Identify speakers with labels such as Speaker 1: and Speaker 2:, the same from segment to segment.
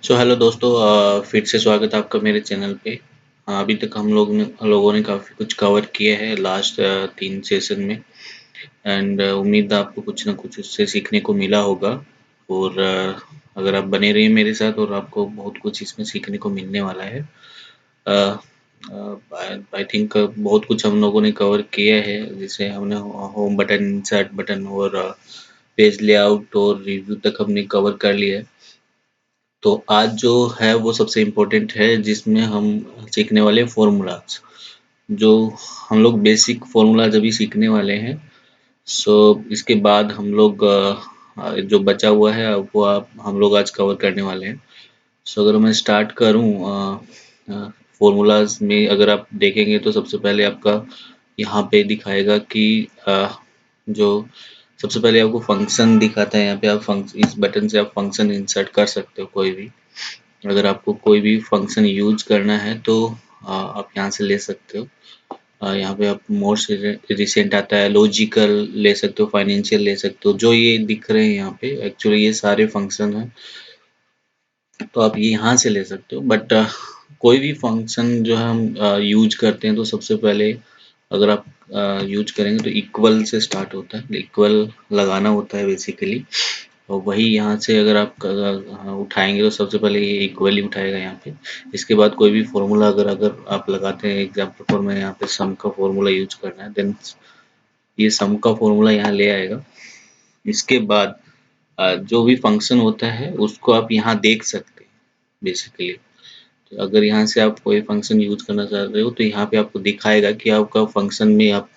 Speaker 1: Hello दोस्तों, फिर से स्वागत है आपका मेरे चैनल पे। अभी तक लोगों ने काफ़ी कुछ कवर किया है लास्ट 3 सेशन में। एंड उम्मीद है आपको कुछ ना कुछ उससे सीखने को मिला होगा। और अगर आप बने रहिए मेरे साथ और आपको बहुत कुछ इसमें सीखने को मिलने वाला है। आई थिंक बहुत कुछ हम लोगों ने कवर किया है, जैसे हमने होम बटन, इंसर्ट बटन और पेज लेआउट और रिव्यू तक हमने कवर कर लिया है। तो आज जो है वो सबसे इम्पोर्टेंट है, जिसमें हम सीखने वाले फॉर्मूलाज, जो हम लोग बेसिक फॉर्मूलाज अभी सीखने वाले हैं। सो इसके बाद हम लोग जो बचा हुआ है वो हम लोग आज कवर करने वाले हैं। सो अगर मैं स्टार्ट करूं फॉर्मूलाज में, अगर आप देखेंगे तो सबसे पहले आपका यहाँ पे दिखाएगा कि जो सबसे पहले आपको फंक्शन दिखाता है। यहाँ पे आप इस बटन से आप फंक्शन इंसर्ट कर सकते हो कोई भी। अगर आपको कोई भी फंक्शन यूज करना है तो आप यहाँ से ले सकते हो। यहाँ पे आप मोस्ट रिसेंट आता है, लॉजिकल ले सकते हो, फाइनेंशियल ले सकते हो। जो ये दिख रहे हैं यहाँ पे एक्चुअली ये सारे फंक्शन हैं, तो आप ये यहाँ से ले सकते हो। बट कोई भी फंक्शन जो हम यूज करते हैं तो सबसे पहले अगर आप यूज करेंगे तो इक्वल से स्टार्ट होता है, इक्वल लगाना होता है बेसिकली। और वही यहाँ से अगर आप उठाएंगे तो सबसे पहले ये इक्वली उठाएगा यहाँ पे। इसके बाद कोई भी फॉर्मूला अगर अगर आप लगाते हैं, एग्जाम्पल फॉर में यहाँ पे सम का फॉर्मूला यूज करना है, देन ये सम का फॉर्मूला यहाँ ले आएगा। इसके बाद जो भी फंक्शन होता है उसको आप यहाँ देख सकते हैं बेसिकली। तो अगर यहाँ से आप कोई फंक्शन यूज करना चाह रहे हो तो यहाँ पे आपको दिखाएगा कि आपका फंक्शन में आप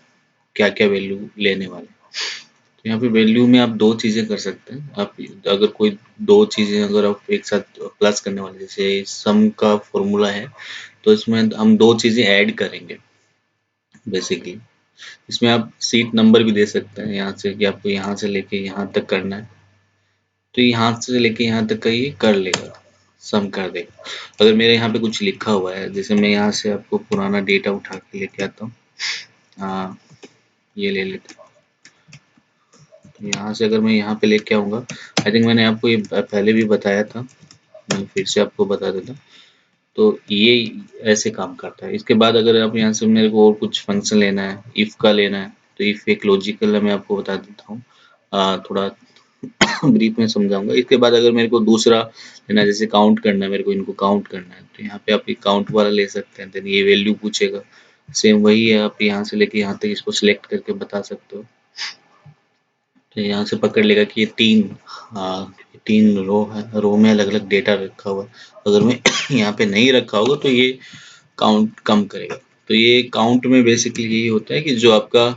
Speaker 1: क्या क्या वैल्यू लेने वाले हैं। तो यहाँ पे वैल्यू में आप दो चीज़ें कर सकते हैं। आप अगर कोई दो चीज़ें अगर आप एक साथ प्लस करने वाले, जैसे सम का फॉर्मूला है, तो इसमें हम दो चीज़ें ऐड करेंगे बेसिकली। इसमें आप सीट नंबर भी दे सकते हैं यहाँ से, कि आपको यहाँ से लेके यहाँ तक करना है, तो यहाँ से लेके यहाँ तक का ये कर लेगा, सम कर देगा। अगर मेरे यहाँ पे कुछ लिखा हुआ है, जैसे मैं यहाँ से आपको पुराना डेटा उठा के लेके आता हूँ, ये ले लेते हैं। यहाँ से अगर मैं यहाँ पे लेके आऊँगा, आई थिंक मैंने आपको ये पहले भी बताया था, मैं फिर से आपको बता देता। तो ये ऐसे काम करता है। इसके बाद अगर आप यहाँ से मेरे को और कुछ फंक्शन लेना है, इफ का लेना है, तो इफ एक लॉजिकल है, मैं आपको बता देता हूँ, थोड़ा ब्रीफ में समझाऊंगा। इसके बाद अगर मेरे को दूसरा लेना है, जैसे काउंट करना है, मेरे को इनको काउंट करना है, तो यहाँ पे आप एक काउंट वाला ले सकते हैं। देन ये वैल्यू पूछेगा, सेम वही है, आप यहाँ से लेके यहाँ तक इसको सिलेक्ट करके बता सकते हो। तो यहाँ से पकड़ लेगा कि ये तीन रो है, रो में अलग अलग डेटा रखा हुआ है। अगर मैं यहाँ पे नहीं रखा होगा तो ये काउंट कम करेगा। तो ये काउंट में बेसिकली यही होता है कि जो आपका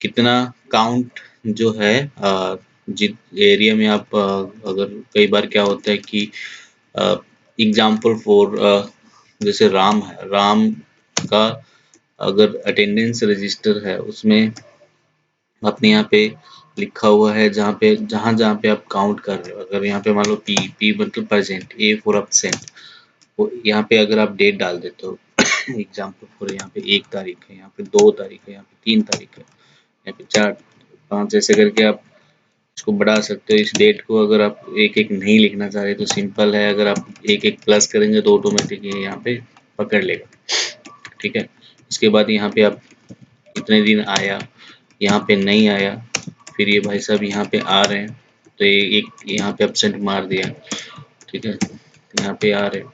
Speaker 1: कितना काउंट जो है, जिस एरिया में आप अगर कई बार क्या होता है कि एग्जाम्पल फॉर जैसे राम है, राम का अगर अटेंडेंस रजिस्टर है, उसमें अपने यहाँ पे लिखा हुआ है, जहाँ जहाँ पे आप काउंट कर रहे हो। अगर यहाँ पे मान लो पी मतलब परसेंट, ए फॉर अपसेंट, वो यहाँ पे अगर आप डेट डाल देते हो एग्जाम्पल फॉर यहाँ पे 1 तारीख है, यहाँ पे 2 तारीख है, यहाँ पे 3 तारीख है, यहाँ पे 4 5, ऐसे करके आप इसको बढ़ा सकते हो। इस डेट को अगर आप एक एक नहीं लिखना चाह रहे तो सिंपल है, अगर आप एक एक प्लस करेंगे तो ऑटोमेटिक ये यहाँ पे पकड़ लेगा। ठीक है। इसके बाद यहाँ पे आप कितने दिन आया, यहाँ पे नहीं आया, फिर ये भाई साहब यहाँ पे आ रहे हैं, तो ये एक यहाँ पे एब्सेंट मार दिया। ठीक है, यहाँ पे आ रहे हैं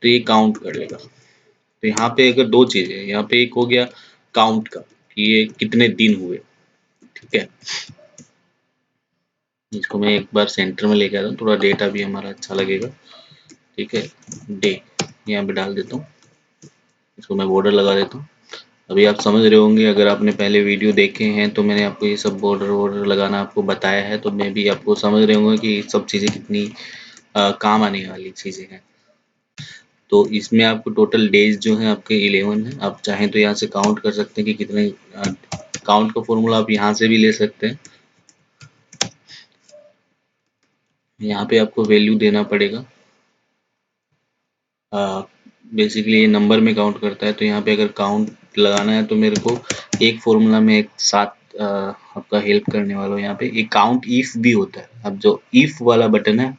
Speaker 1: तो ये काउंट कर लेगा। तो यहाँ पे अगर दो चीजें, यहाँ पे एक हो गया काउंट का कि ये कितने दिन हुए। ठीक है, इसको मैं एक बार सेंटर में लेके आता हूँ, थोड़ा डेटा भी हमारा अच्छा लगेगा। ठीक है, डे यहाँ पे डाल देता हूँ, इसको मैं बॉर्डर लगा देता हूँ। अभी आप समझ रहे होंगे, अगर आपने पहले वीडियो देखे हैं तो मैंने आपको ये सब बॉर्डर वॉर्डर लगाना आपको बताया है, तो मैं भी आपको समझ रहे होंगे कि ये सब चीज़ें कितनी काम आने वाली चीज़ें हैं। तो इसमें आपको टोटल डेज जो है आपके 11 है। आप चाहें तो यहाँ से काउंट कर सकते हैं कि कितने, काउंट का फॉर्मूला आप यहाँ से भी ले सकते हैं। यहाँ पे आपको वैल्यू देना पड़ेगा। बेसिकली ये नंबर में काउंट करता है, तो यहाँ पे अगर काउंट लगाना है तो मेरे को एक फॉर्मूला में एक साथ आपका हेल्प करने वाला हूँ। यहाँ पे एक काउंट इफ भी होता है। अब जो इफ वाला बटन है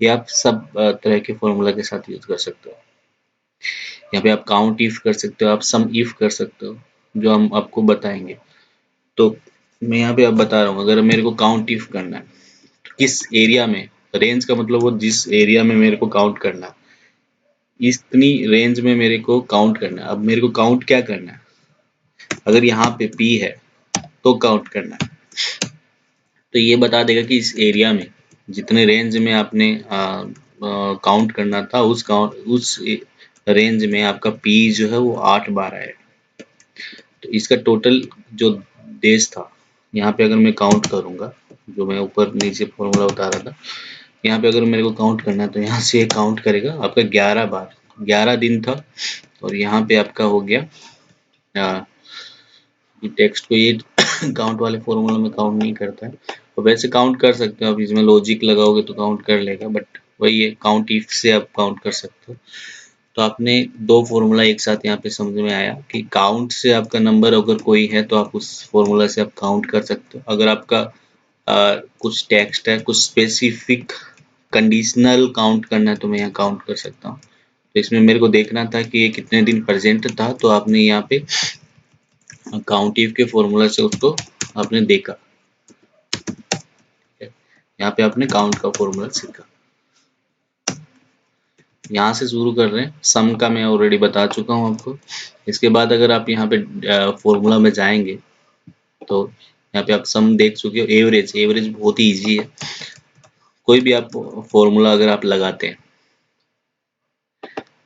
Speaker 1: ये आप सब तरह के फॉर्मूला के साथ यूज कर सकते हो। यहाँ पे आप काउंट इफ कर सकते हो, आप सम इफ कर सकते हो, जो हम आपको बताएंगे। तो मैं यहाँ पे अब बता रहा हूँ, अगर मेरे को काउंट इफ करना है तो किस एरिया में, रेंज का मतलब वो जिस एरिया में मेरे को काउंट करना है, इतनी रेंज में मेरे को काउंट करना है। अब मेरे को काउंट क्या करना है, अगर यहाँ पे P है तो काउंट करना है, तो ये बता देगा कि इस एरिया में जितने रेंज में आपने काउंट करना था, उस रेंज में आपका P जो है वो 8 बार है। तो इसका टोटल जो देश था, यहाँ पे अगर मैं काउंट करूंगा, जो मैं ऊपर नीचे फॉर्मूला बता रहा था, यहाँ पे अगर मेरे को काउंट करना है तो यहाँ से काउंट करेगा आपका 11 बार, 11 दिन था। और यहाँ पे आपका हो गया टेक्स्ट को ये काउंट वाले फॉर्मूला में काउंट नहीं करता है। तो वैसे काउंट कर सकते हो आप, इसमें लॉजिक लगाओगे तो काउंट कर लेगा, बट वही है, काउंट इफ से आप काउंट कर सकते हो। तो आपने दो फॉर्मूला एक साथ यहाँ पे समझ में आया कि काउंट से आपका नंबर अगर कोई है तो आप उस फॉर्मूला से आप काउंट कर सकते हो। अगर आपका कुछ टेक्स्ट है, कुछ स्पेसिफिक कंडीशनल काउंट करना है तो मैं यहाँ काउंट कर सकता हूँ। तो इसमें मेरे को देखना था कि ये कितने दिन प्रेजेंट था, तो आपने यहाँ पे काउंट इफ के फॉर्मूला से उसको आपने देखा, यहाँ पे आपने काउंट का फॉर्मूला सीखा। यहाँ से शुरू कर रहे हैं, सम का मैं ऑलरेडी बता चुका हूँ आपको। इसके बाद अगर आप यहाँ पे फॉर्मूला में जाएंगे तो यहाँ पे आप सम देख चुके हो। एवरेज, एवरेज बहुत ही इजी है। कोई भी आप फॉर्मूला अगर आप लगाते हैं,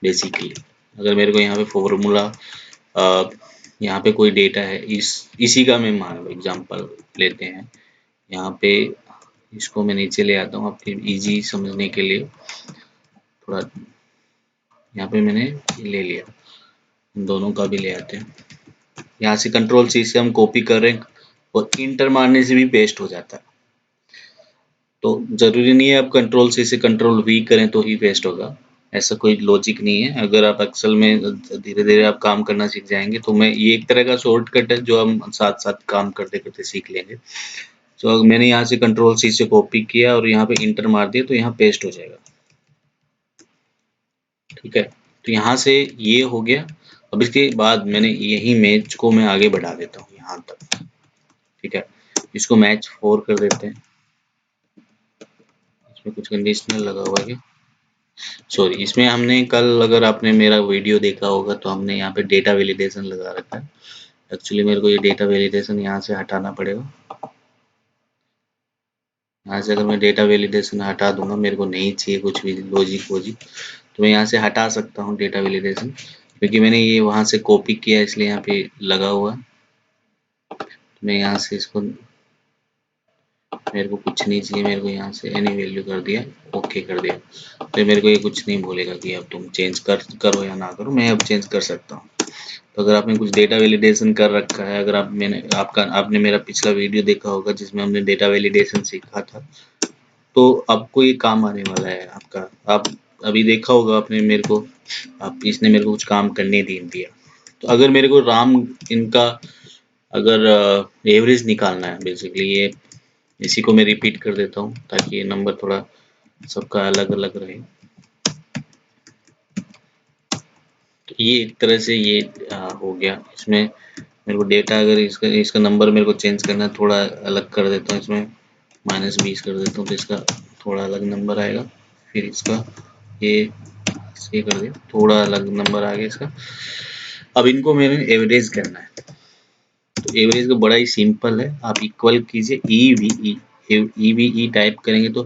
Speaker 1: बेसिकली अगर मेरे को यहाँ पे फॉर्मूला यहाँ पे कोई डेटा है, इसी का मैं मान लो एग्जांपल लेते हैं। यहाँ पे इसको मैं नीचे ले आता हूँ आपके इजी समझने के लिए। थोड़ा यहाँ पे मैंने ले लिया, दोनों का भी ले आते हैं। यहाँ से कंट्रोल सी से हम कॉपी कर रहे हैं और इंटर मारने से भी पेस्ट हो जाता है। तो जरूरी नहीं है आप कंट्रोल सी से कंट्रोल वी करें तो ही पेस्ट होगा, ऐसा कोई लॉजिक नहीं है। अगर आप एक्सेल में धीरे धीरे आप काम करना सीख जाएंगे तो मैं ये एक तरह का शॉर्टकट है जो हम साथ साथ काम करते करते सीख लेंगे। तो मैंने यहाँ से कंट्रोल सी से कॉपी किया और यहाँ पे इंटर मार दिया तो यहाँ पेस्ट हो जाएगा। ठीक है, तो यहाँ से ये हो गया। अब इसके बाद मैंने यही मैच को मैं आगे बढ़ा देता हूँ यहाँ तक। ठीक है, इसको मैच 4 कर देते हैं। इसमें कुछ कंडीशनल लगा हुआ है, सॉरी इसमें हमने कल, अगर आपने मेरा वीडियो देखा होगा तो हमने यहाँ पे डेटा वैलिडेशन लगा रखा है। एक्चुअली मेरे को ये डेटा वैलिडेशन यहाँ से हटाना पड़ेगा। यहाँ से अगर मैं डेटा वैलिडेशन हटा दूंगा, मेरे को नहीं चाहिए कुछ भी लॉजिक वोजिक, तो मैं यहाँ से हटा सकता हूँ डेटा वैलिडेशन, क्योंकि मैंने ये वहाँ से कॉपी किया इसलिए यहाँ पे लगा हुआ है। तो मैं यहाँ से इसको, मेरे को कुछ नहीं चाहिए, मेरे को यहाँ से एनी वैल्यू कर दिया, ओके कर दिया, तो मेरे को ये कुछ नहीं बोलेगा कि अब तुम चेंज करो या ना करो, मैं अब चेंज कर सकता हूँ। तो अगर आपने कुछ डेटा वैलिडेशन कर रखा है, अगर आपने मेरा पिछला वीडियो देखा होगा जिसमें हमने डेटा वैलिडेशन सीखा था, तो आपको ये काम आने वाला है आपका। आप अभी देखा होगा आपने मेरे को, इसने मेरे को कुछ काम करने नहीं दिया। तो अगर मेरे को इनका अगर एवरेज निकालना है, बेसिकली ये इसी को मैं रिपीट कर देता हूँ ताकि ये नंबर थोड़ा सबका अलग अलग रहे। तो ये एक तरह से ये हो गया। इसमें मेरे को डेटा, अगर इसका नंबर मेरे को चेंज करना है, थोड़ा अलग कर देता हूँ, इसमें -20 कर देता हूँ तो इसका थोड़ा अलग नंबर आएगा। फिर इसका ये कर दिया, थोड़ा अलग नंबर आ गया इसका। अब इनको मैंने एवरेज करना है, तो एवरेज का बड़ा ही सिंपल है, आप इक्वल कीजिए EVE टाइप करेंगे तो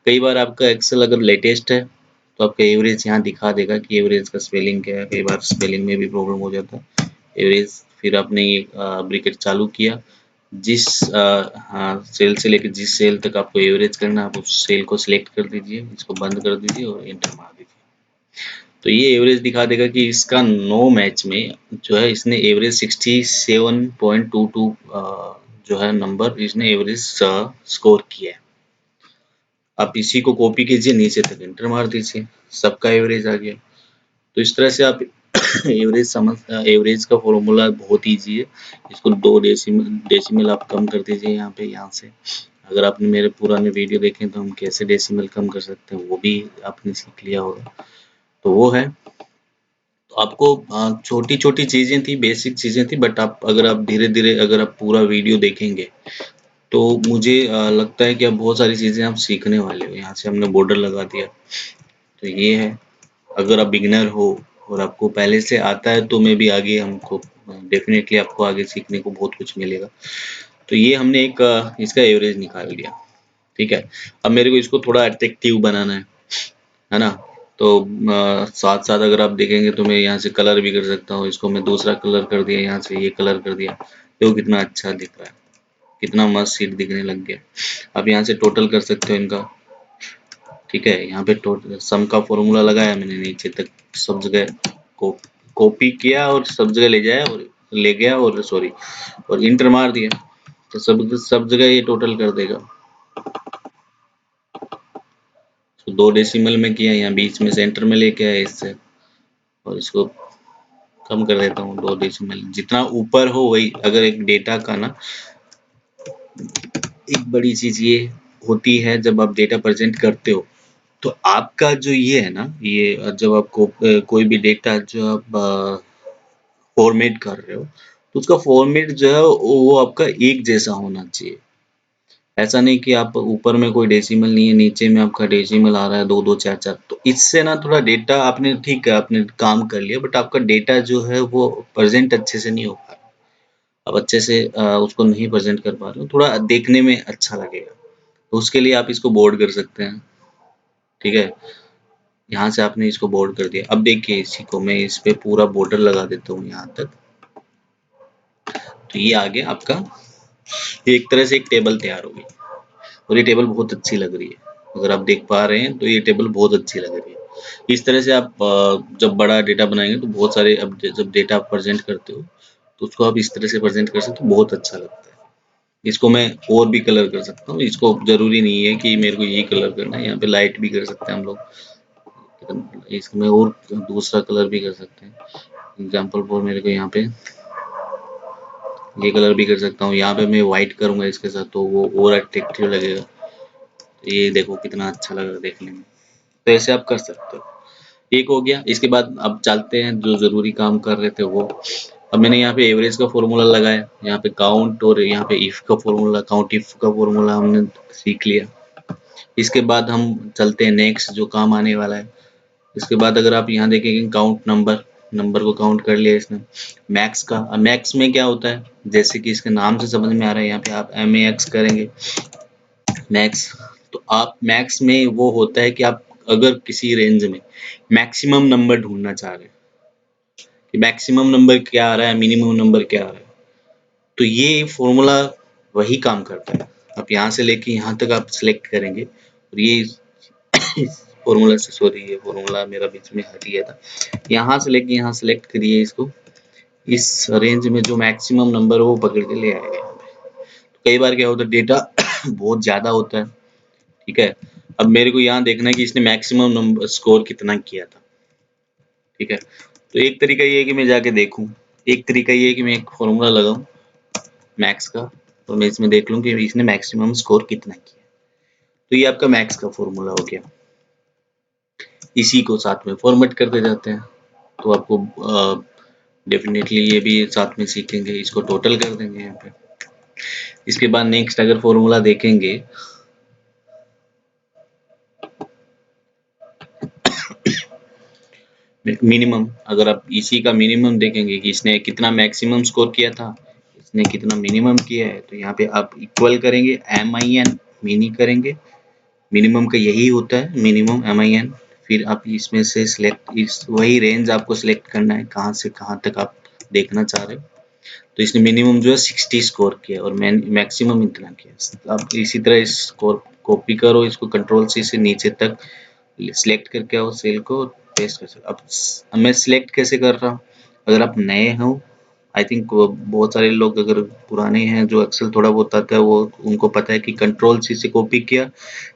Speaker 1: कई बार आपका एक्सेल अगर लेटेस्ट है तो आपका एवरेज यहाँ दिखा देगा कि एवरेज का स्पेलिंग क्या है। कई बार स्पेलिंग में भी प्रॉब्लम हो जाता है। एवरेज, फिर आपने ये ब्रैकेट चालू किया, जिस हाँ सेल से लेकर जिस सेल तक आपको एवरेज करना है, आप उस सेल को सिलेक्ट कर दीजिए, इसको बंद कर दीजिए और एंटर मार दीजिए। तो ये एवरेज दिखा देगा कि इसका 9 मैच में जो है इसने एवरेज 67.22 जो है नंबर इसने एवरेज स्कोर किया है। आप इसी को कॉपी कीजिए, नीचे तक एंटर मार दीजिए, सबका एवरेज आ गया। तो इस तरह से आप एवरेज का फॉर्मूला बहुत ईजी है। इसको 2 डेसिमल आप कम कर दीजिए यहाँ पे, यहाँ से अगर आपने मेरे पुराने वीडियो देखे तो हम कैसे डेसिमल कम कर सकते हैं वो भी आपने सीख लिया होगा। तो वो है, तो आपको छोटी-छोटी चीज़ें थी, बेसिक चीज़ें थी, बट आप अगर आप धीरे-धीरे अगर आप पूरा वीडियो देखेंगे तो मुझे लगता है कि अब बहुत सारी चीज़ें आप सीखने वाले हो। यहाँ से हमने बॉर्डर लगा दिया, तो ये है। अगर आप बिगिनर हो और आपको पहले से आता है तो मे बी आगे हमको डेफिनेटली आपको आगे सीखने को बहुत कुछ मिलेगा। तो ये हमने एक इसका एवरेज निकाल लिया, ठीक है। अब मेरे को इसको थोड़ा अट्रैक्टिव बनाना है ना। तो साथ साथ अगर आप देखेंगे तो मैं यहाँ से कलर भी कर सकता हूँ। इसको मैं दूसरा कलर कर दिया, यहाँ से ये कलर कर दिया, देखो कितना अच्छा दिख रहा है, कितना मस्त सीट दिखने लग गया। अब यहाँ से टोटल कर सकते हो इनका, ठीक है। यहाँ पे टोटल सम का फॉर्मूला लगाया मैंने, नीचे तक सब जगह कॉपी किया और सब जगह ले जाया और ले गया और सॉरी और इंटर मार दिया, तो सब जगह ये टोटल कर देगा। तो 2 डेसिमल में किया, यहाँ बीच में सेंटर में लेके आया इससे, और इसको कम कर देता हूँ 2 डेसिमल। जितना ऊपर हो वही, अगर एक डेटा का ना एक बड़ी चीज ये होती है जब आप डेटा प्रेजेंट करते हो, तो आपका जो ये है ना, ये जब आपको कोई भी डेटा जो आप फॉर्मेट कर रहे हो, तो उसका फॉर्मेट जो है वो आपका एक जैसा होना चाहिए। ऐसा नहीं कि आप ऊपर में कोई डेसिमल नहीं है, नीचे में आपका डेसिमल आ रहा है 2 2 4 4, तो इससे ना थोड़ा डेटा आपने ठीक है आपने काम कर लिया, बट आपका डेटा जो है वो प्रेजेंट अच्छे से नहीं हो पा रहा। आप अच्छे से उसको नहीं प्रेजेंट कर पा रहे हो, थोड़ा देखने में अच्छा लगेगा, तो उसके लिए आप इसको बोर्ड कर सकते हैं, ठीक है। यहाँ से आपने इसको बोर्ड कर दिया। अब देखिए इसी को मैं इस पे पूरा बॉर्डर लगा देता हूँ यहाँ तक, तो ये आ गया आपका, ये एक तरह से एक टेबल तैयार हो गई, और ये टेबल बहुत अच्छी लग रही है। अगर आप देख पा रहे हैं तो ये टेबल बहुत अच्छी लग रही है। इस तरह से आप जब बड़ा डेटा बनाएंगे तो बहुत सारे, अब जब डेटा आप प्रेजेंट करते हो तो उसको आप इस तरह से प्रेजेंट कर सकते हो, बहुत अच्छा लगता है। इसको मैं और भी कलर कर सकता हूँ, इसको जरूरी नहीं है कि मेरे को यही कलर करना है, यहाँ पे लाइट भी कर सकते हैं हम लोग, इसमें और दूसरा कलर भी कर सकते हैं। एग्जाम्पल फॉर मेरे को यहाँ पे ये कलर भी कर सकता हूँ, यहाँ पे मैं व्हाइट करूंगा इसके साथ तो वो और अट्रैक्टिव लगेगा। तो ये देखो कितना अच्छा लग रहा है देखने में, तो ऐसे आप कर सकते हो। एक हो गया, इसके बाद अब चलते हैं जो जरूरी काम कर रहे थे वो। अब मैंने यहाँ पे एवरेज का फॉर्मूला लगाया, यहाँ पे काउंट और यहाँ पे इफ का फॉर्मूला, काउंट इफ का फॉर्मूला हमने सीख लिया। इसके बाद हम चलते हैं नेक्स्ट जो काम आने वाला है। इसके बाद अगर आप यहाँ देखेंगे काउंट नंबर, नंबर को काउंट कर लिया इसने। मैक्स का, मैक्स में क्या होता है, जैसे कि इसके नाम से समझ में आ रहा है, यहाँ पे आप MAX करेंगे मैक्स। तो आप मैक्स में वो होता है कि आप अगर किसी रेंज में मैक्सिमम नंबर ढूंढना चाह रहे हैं कि मैक्सिमम नंबर क्या आ रहा है, मिनिमम नंबर क्या आ रहा है, तो ये फॉर्मूला वही काम करता है। आप यहाँ से लेके यहाँ तक आप सिलेक्ट करेंगे, और ये फॉर्मूला से, सॉरी ये फॉर्मूला मेरा बीच में हट गया था, यहाँ से लेके यहाँ सेलेक्ट करिए इसको, इस रेंज में जो मैक्सिमम नंबर हो वो पकड़ के ले आएगा यहाँ पे। तो कई बार क्या होता है डेटा बहुत ज्यादा होता है, ठीक है। अब मेरे को यहाँ देखना है कि इसने मैक्सिमम नंबर स्कोर कितना किया था, ठीक है। तो एक तरीका ये है कि मैं जाके देखूं, एक तरीका ये है कि मैं एक फॉर्मूला लगाऊं मैक्स का, और मैं इसमें देख लूं कि इसने मैक्सिमम स्कोर कितना किया। तो ये आपका मैक्स का फॉर्मूला हो गया। इसी को साथ में फॉर्मेट करते जाते हैं, तो आपको डेफिनेटली ये भी साथ में सीखेंगे। इसको टोटल कर देंगे यहाँ पे। इसके बाद नेक्स्ट अगर फॉर्मूला देखेंगे, मिनिमम, अगर आप इसी का मिनिमम देखेंगे कि इसने कितना मैक्सिमम स्कोर किया था, इसने कितना मिनिमम किया है, तो यहाँ पे आप इक्वल करेंगे MIN, मिनी करेंगे, मिनिमम का यही होता है मिनिमम MIN। फिर आप इसमें से सिलेक्ट, इस वही रेंज आपको सिलेक्ट करना है कहाँ से कहाँ तक आप देखना चाह रहे हो। तो इसने मिनिमम जो है 60 स्कोर किया और मैक्सिमम इतना किया। आप इसी तरह इस स्कोर कॉपी करो, इसको कंट्रोल C से नीचे तक सिलेक्ट करके आओ सेल को, पेस्ट कर सकते। अब मैं सिलेक्ट कैसे कर रहा हूँ, अगर आप नए हो, आई थिंक बहुत सारे लोग अगर पुराने हैं जो एक्सेल थोड़ा बहुत आता है वो उनको पता है कि कंट्रोल C से कॉपी किया,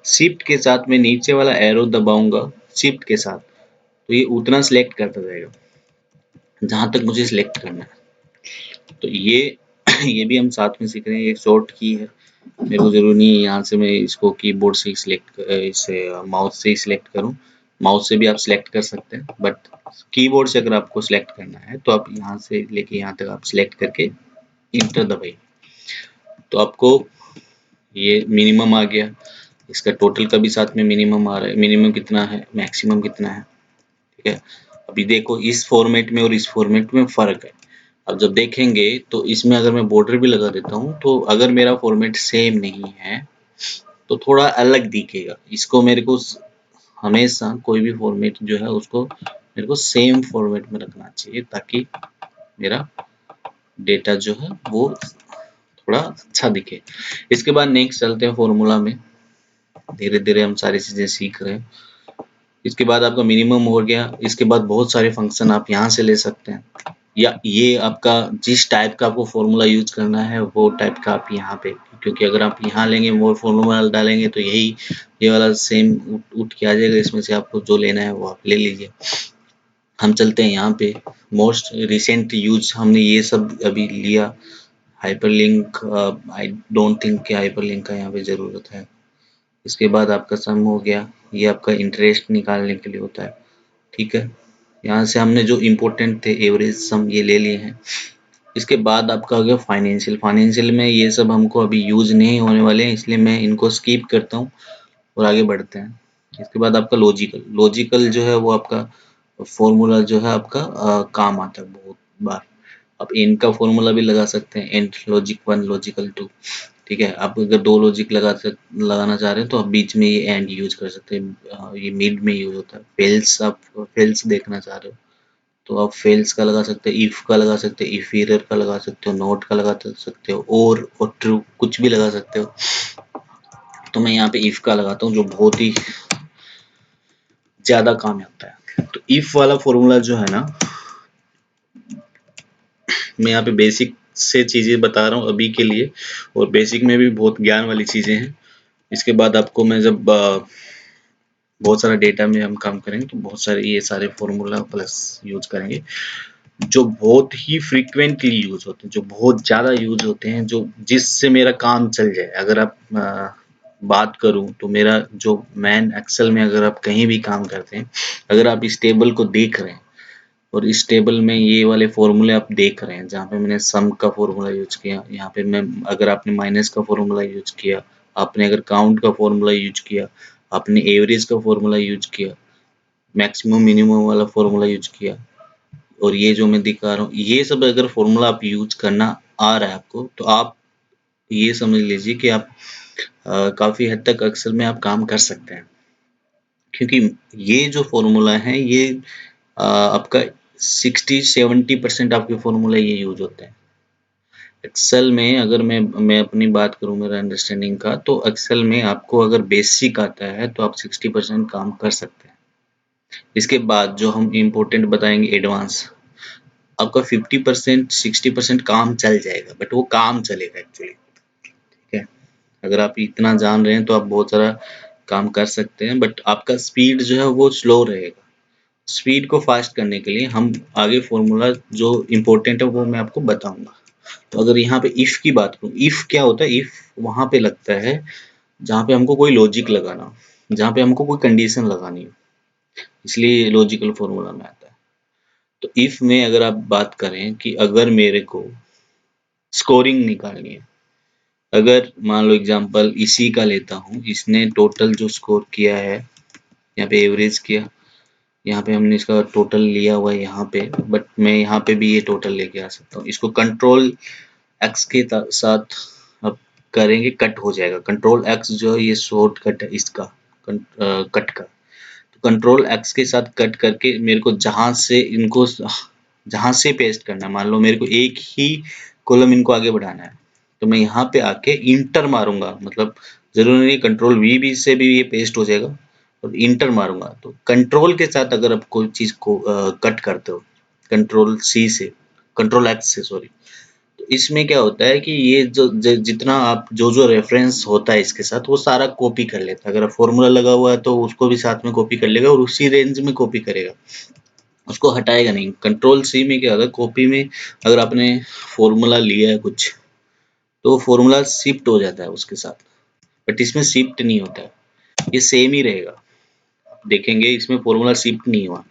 Speaker 1: शिफ्ट के साथ में नीचे वाला एरो दबाऊंगा शिफ्ट के साथ, तो ये उतना सिलेक्ट करता जाएगा जहां तक मुझे सिलेक्ट करना है। तो ये ये भी हम साथ में सीख रहे हैं। एक शॉर्ट की है, मेरे को जरूरी नहीं है यहाँ से मैं इसको कीबोर्ड से इसे माउस से ही सिलेक्ट करूँ। माउस से भी आप सिलेक्ट कर सकते हैं, बट कीबोर्ड से अगर आपको सिलेक्ट करना है तो आप यहाँ से लेके यहाँ तक आप सिलेक्ट करके इंटर दबाइए, तो आपको ये मिनिमम आ गया। इसका टोटल का भी साथ में मिनिमम आ रहा है, मिनिमम कितना है, मैक्सिमम कितना है, ठीक है। अभी देखो इस फॉर्मेट में और इस फॉर्मेट में फ़र्क है। अब जब देखेंगे तो इसमें अगर मैं बॉर्डर भी लगा देता हूँ तो अगर मेरा फॉर्मेट सेम नहीं है तो थोड़ा अलग दिखेगा। इसको मेरे को हमेशा कोई भी फॉर्मेट जो है उसको मेरे को सेम फॉर्मेट में रखना चाहिए, ताकि मेरा डेटा जो है वो थोड़ा अच्छा दिखे। इसके बाद नेक्स्ट चलते हैं फॉर्मूला में। धीरे धीरे हम सारी चीज़ें सीख रहे हैं। इसके बाद आपका मिनिमम हो गया। इसके बाद बहुत सारे फंक्शन आप यहाँ से ले सकते हैं, या ये आपका जिस टाइप का आपको फॉर्मूला यूज करना है वो टाइप का आप यहाँ पे, क्योंकि अगर आप यहाँ लेंगे वो फॉर्मूला डालेंगे तो यही ये वाला सेम उठ के आ जाएगा। इसमें से आपको जो लेना है वो आप ले लीजिए। हम चलते हैं यहाँ पे मोस्ट रिसेंट यूज, हमने ये सब अभी लिया। हाइपरलिंक, आई डोंट थिंक कि हाइपरलिंक का यहाँ पे ज़रूरत है। इसके बाद आपका सम हो गया, ये आपका इंटरेस्ट निकालने के लिए होता है, ठीक है। यहाँ से हमने जो इम्पोर्टेंट थे एवरेज सम ये ले लिए हैं। इसके बाद आपका हो गया फाइनेंशियल। फाइनेंशियल में ये सब हमको अभी यूज नहीं होने वाले हैं, इसलिए मैं इनको स्किप करता हूँ और आगे बढ़ते हैं। इसके बाद आपका लॉजिकल। लॉजिकल जो है वो आपका फॉर्मूला जो है आपका काम आता है बहुत बार। आप एंड का फॉर्मूला भी लगा सकते हैं, एंड लॉजिक 1 लॉजिकल 2, ठीक है। आप अगर दो लॉजिक लगाना चाह रहे हैं तो आप बीच में ये एंड यूज कर सकते हैं, ये मिड में यूज होता है। फेल्स, आप फेल्स देखना चाह रहे हो तो आप फेल्स का लगा सकते हैं, इफ का लगा सकते हैं, इफ एरर का लगा सकते हो, नॉट का लगा सकते हो, और ट्रू कुछ भी लगा सकते हो। तो मैं यहाँ पे इफ का लगाता हूँ जो बहुत ही ज्यादा काम आता है। तो इफ वाला फॉर्मूला जो है ना, मैं यहाँ पे बेसिक से चीजें बता रहा हूँ अभी के लिए, और बेसिक में भी बहुत ज्ञान वाली चीजें हैं। इसके बाद आपको मैं जब बहुत सारा डेटा में हम काम करेंगे तो बहुत सारे ये सारे फॉर्मूला प्लस यूज करेंगे जो बहुत ही फ्रीक्वेंटली यूज होते हैं, जो बहुत ज़्यादा यूज होते हैं, जो जिससे मेरा काम चल जाए। अगर आप बात करूं तो मेरा जो मैन एक्सेल में अगर आप कहीं भी काम करते हैं, अगर आप इस टेबल को देख रहे हैं और इस टेबल में ये वाले फॉर्मूले आप देख रहे हैं, जहाँ पे मैंने सम का फॉर्मूला यूज किया, यहाँ पे मैं अगर आपने माइनस का फॉर्मूला यूज किया, आपने अगर काउंट का फॉर्मूला यूज किया, आपने एवरेज का फॉर्मूला यूज किया, मैक्सिमम मिनिमम वाला फॉर्मूला यूज किया, और ये जो मैं दिखा रहा हूँ, ये सब अगर फॉर्मूला आप यूज करना आ रहा है आपको, तो आप ये समझ लीजिए कि आप काफी हद तक एक्सेल में आप काम कर सकते हैं। क्योंकि ये जो फॉर्मूला है ये आपका 60-70% आपके फॉर्मूला ये यूज होते हैं एक्सेल में। अगर मैं अपनी बात करूं मेरा अंडरस्टैंडिंग का, तो एक्सेल में आपको अगर बेसिक आता है तो आप 60% काम कर सकते हैं। इसके बाद जो हम इम्पोर्टेंट बताएंगे एडवांस, आपका 50% 60% काम चल जाएगा, बट वो काम चलेगा एक्चुअली, ठीक है। अगर आप इतना जान रहे हैं तो आप बहुत सारा काम कर सकते हैं, बट आपका स्पीड जो है वो स्लो रहेगा। स्पीड को फास्ट करने के लिए हम आगे फॉर्मूला जो इम्पोर्टेंट है वो मैं आपको बताऊंगा। तो अगर यहाँ पे इफ की बात करूँ, इफ क्या होता है, इफ वहां पे लगता है जहाँ पे हमको कोई लॉजिक लगाना हो, जहाँ पे हमको कोई कंडीशन लगानी हो, इसलिए लॉजिकल फॉर्मूला में आता है। तो इफ में अगर आप बात करें कि अगर मेरे को स्कोरिंग निकालनी है, अगर मान लो एग्जांपल इसी का लेता हूँ, इसने टोटल जो स्कोर किया है, यहाँ पे एवरेज किया, यहाँ पे हमने इसका टोटल लिया हुआ है यहाँ पे, बट मैं यहाँ पे भी ये टोटल लेके आ सकता हूँ। इसको कंट्रोल एक्स के साथ अब करेंगे, कट हो जाएगा। कंट्रोल एक्स जो है ये शॉर्ट कट है इसका, कट का। तो कंट्रोल एक्स के साथ कट करके मेरे को जहां से इनको जहां से पेस्ट करना है, मान लो मेरे को एक ही कॉलम इनको आगे बढ़ाना है, तो मैं यहाँ पे आके इंटर मारूंगा। मतलब जरूरी नहीं कंट्रोल वी से भी ये पेस्ट हो जाएगा, और इंटर मारूंगा। तो कंट्रोल के साथ अगर आप कोई चीज को कट करते हो, कंट्रोल सी से, कंट्रोल एक्स से सॉरी, तो इसमें क्या होता है कि ये जितना आप जो रेफरेंस होता है इसके साथ वो सारा कॉपी कर लेता है। अगर फॉर्मूला लगा हुआ है तो उसको भी साथ में कॉपी कर लेगा और उसी रेंज में कॉपी करेगा, उसको हटाएगा नहीं। कंट्रोल सी में क्या होता है, कॉपी में अगर आपने फॉर्मूला लिया है कुछ, तो फॉर्मूला शिफ्ट हो जाता है उसके साथ, बट इसमें शिफ्ट नहीं होता है, ये सेम ही रहेगा। देखेंगे इसमें फॉर्मूला शिफ्ट नहीं हुआ,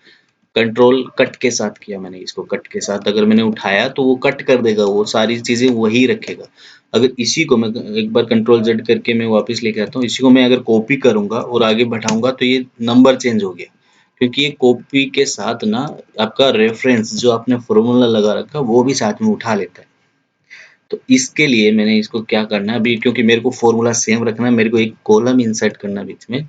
Speaker 1: कंट्रोल कट के साथ किया मैंने इसको, कट के साथ अगर मैंने उठाया तो वो कट कर देगा, वो सारी चीजें वही रखेगा। अगर इसी को मैं एक बार कंट्रोल जेड करके मैं वापस लेके आता हूँ, इसी को मैं अगर कॉपी करूंगा और आगे बढ़ाऊंगा तो ये नंबर चेंज हो गया, क्योंकि ये कॉपी के साथ ना आपका रेफरेंस जो आपने फॉर्मूला लगा रखा वो भी साथ में उठा लेता है। तो इसके लिए मैंने इसको क्या करना है अभी, क्योंकि मेरे को फॉर्मूला सेम रखना है, मेरे को एक कॉलम इंसर्ट करना है बीच में,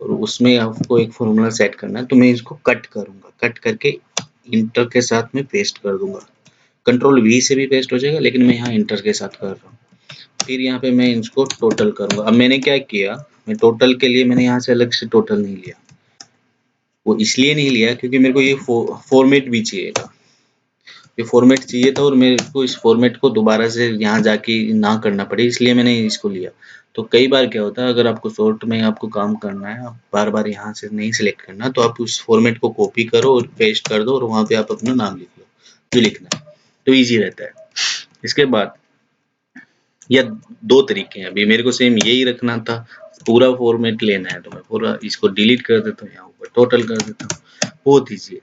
Speaker 1: और उसमें आपको एक फॉर्मूला सेट करना है, तो मैं इसको कट करूंगा, कट करके इंटर के साथ में पेस्ट कर दूंगा। कंट्रोल वी से भी पेस्ट हो जाएगा, लेकिन मैं यहाँ इंटर के साथ कर रहा हूँ। फिर यहाँ पे मैं इसको टोटल करूंगा। अब मैंने क्या किया, मैं टोटल के लिए मैंने यहाँ से अलग से टोटल नहीं लिया, वो इसलिए नहीं लिया क्योंकि मेरे को ये फॉर्मेट भी चाहिए था, ये फॉर्मेट चाहिए था, और मेरे को इस फॉर्मेट को दोबारा से यहाँ जाके ना करना पड़े, इसलिए मैंने इसको लिया। तो कई बार क्या होता है, अगर आपको शॉर्ट में आपको काम करना है, आप बार बार यहाँ से नहीं सिलेक्ट करना, तो आप उस फॉर्मेट को कॉपी करो और पेस्ट कर दो, और वहाँ पे आप अपना नाम लिख लो जो लिखना है, तो ईजी रहता है। इसके बाद या दो तरीके हैं, अभी मेरे को सेम यही रखना था, पूरा फॉर्मेट लेना है तो मैं पूरा इसको डिलीट कर देता हूँ, यहाँ ऊपर टोटल कर देता हूँ, बहुत ईजी है।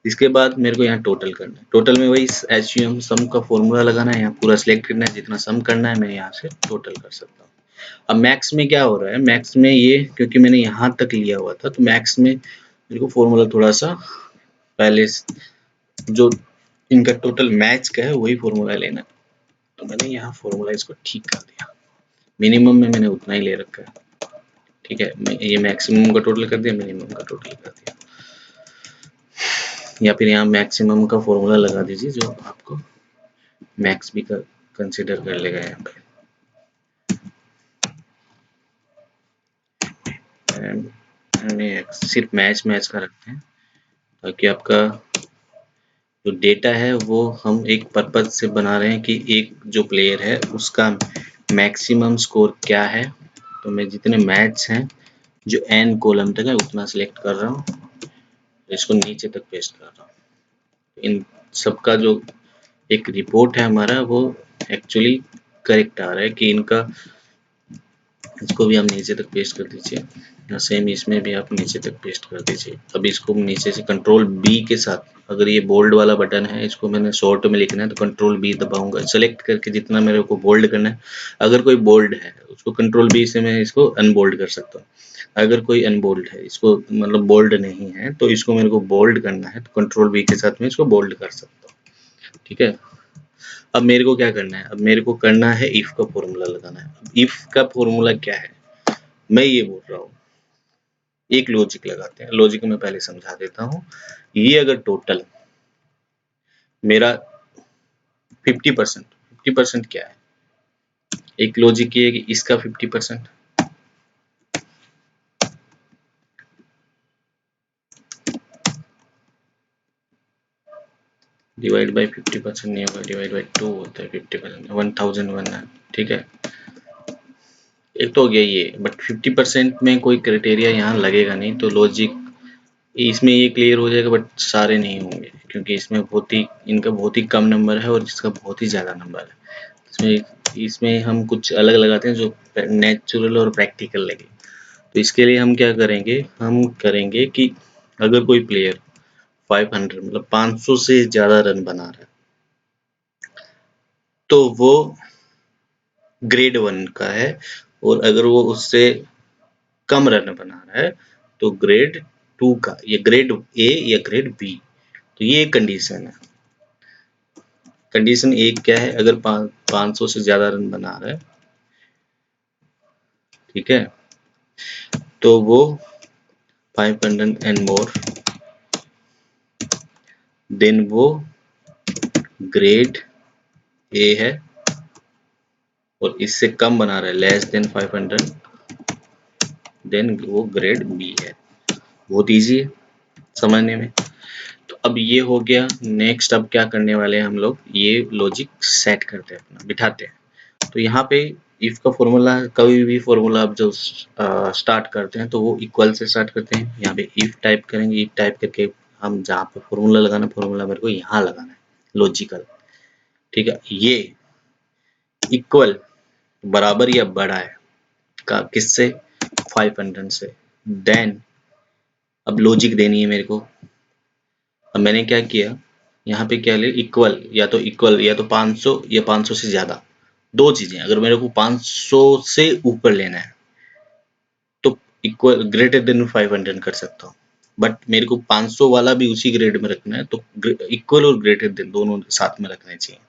Speaker 1: इसके बाद मेरे को यहाँ टोटल करना है, टोटल में वही एचयूएम सम का फॉर्मूला लगाना है, यहाँ पूरा सिलेक्ट करना है, जितना सम करना है मैं यहाँ से टोटल कर सकता हूँ। अब मैक्स में क्या हो रहा है, मैक्स में ये क्योंकि मैंने यहाँ तक लिया हुआ था, तो मैक्स में मेरे को फॉर्मूला थोड़ा सा पहले जो इनका टोटल मैच का है वही फॉर्मूला लेना है, तो मैंने यहाँ फॉर्मूला इसको ठीक कर दिया, मिनिमम में मैंने उतना ही ले रखा है। ठीक है, मैं ये मैक्सिमम का टोटल कर दिया, मिनिमम का टोटल कर दिया, या फिर यहाँ मैक्सिमम का फॉर्मूला लगा दीजिए जो आपको मैक्स भी कंसिडर कर लेगा। यहाँ पे सिर्फ मैच का रखते हैं, ताकि आपका जो डेटा है वो हम एक पर्पज से बना रहे हैं कि एक जो प्लेयर है उसका मैक्सिमम स्कोर क्या है। तो मैं जितने मैच हैं जो एन कॉलम तक है उतना सिलेक्ट कर रहा हूँ, इसको नीचे तक पेस्ट कर रहा हूँ। इन सबका जो एक रिपोर्ट है हमारा वो एक्चुअली करेक्ट आ रहा है कि इनका, इसको भी हम नीचे तक पेस्ट कर दीजिए, सेम इसमें भी आप नीचे तक पेस्ट कर दीजिए। अब इसको नीचे से कंट्रोल बी के साथ, अगर ये बोल्ड वाला बटन है इसको मैंने शॉर्ट में लिखना है तो कंट्रोल बी दबाऊंगा, सेलेक्ट करके जितना मेरे को बोल्ड करना है, अगर कोई बोल्ड है उसको कंट्रोल बी से मैं इसको अनबोल्ड कर सकता हूँ। अगर कोई अनबोल्ड है, इसको मतलब बोल्ड नहीं है, तो इसको मेरे को बोल्ड करना है तो कंट्रोल बी के साथ में इसको बोल्ड कर सकता हूँ। ठीक है, अब मेरे को क्या करना है, अब मेरे को करना है इफ का फॉर्मूला लगाना है। इफ का फॉर्मूला क्या है मैं ये बोल रहा हूँ, एक लॉजिक लगाते हैं, लॉजिक में पहले समझा देता हूँ। ये अगर टोटल मेरा 50% क्या है, एक लॉजिक ये है कि इसका 50% डिवाइड बाई 50% नहीं होगा, डिवाइड बाई 2 होता है 50%, 1001 है। ठीक है, एक तो हो गया ये, बट 50% में कोई क्राइटेरिया यहाँ लगेगा नहीं, तो लॉजिक इसमें ये क्लियर हो जाएगा, बट सारे नहीं होंगे क्योंकि इसमें बहुत ही इनका बहुत ही कम नंबर है और इसका बहुत ही ज़्यादा नंबर है। इसमें हम कुछ अलग लगाते हैं जो नेचुरल और प्रैक्टिकल लगे। तो इसके लिए हम क्या करेंगे, हम करेंगे कि अगर कोई प्लेयर 500 मतलब 500 से ज़्यादा रन बना रहा है तो वो ग्रेड 1 का है, और अगर वो उससे कम रन बना रहा है तो ग्रेड 2 का, या ग्रेड ए या ग्रेड बी। तो ये एक कंडीशन है। कंडीशन एक क्या है, अगर 500 से ज्यादा रन बना रहा है, ठीक है, तो वो 500 एंड मोर, देन वो ग्रेड ए है, और इससे कम बना रहा है लेस देन 500, देन वो ग्रेड बी है। बहुत इजी है समझने में। तो अब ये हो गया। नेक्स्ट अब क्या करने वाले हैं हम लोग, ये लॉजिक सेट करते हैं, अपना बिठाते हैं। तो यहाँ पे इफ का फॉर्मूला, कभी भी फॉर्मूला आप जो स्टार्ट करते हैं तो वो इक्वल से स्टार्ट करते हैं। यहाँ पे इफ टाइप करेंगे, इफ टाइप करके हम जहाँ पे फॉर्मूला लगाना, फॉर्मूला मेरे को यहाँ लगाना है लॉजिकल। ठीक है, इक्वल बराबर या बड़ा है का किससे 500 से। देन अब लॉजिक देनी है मेरे को। अब मैंने क्या किया, यहाँ पे क्या ले इक्वल या तो 500 या 500 से ज्यादा, दो चीजें। अगर मेरे को 500 से ऊपर लेना है तो इक्वल ग्रेटर देन 500 कर सकता हूँ, बट मेरे को 500 वाला भी उसी ग्रेड में रखना है, तो इक्वल और ग्रेटर देन दोनों साथ में रखने चाहिए।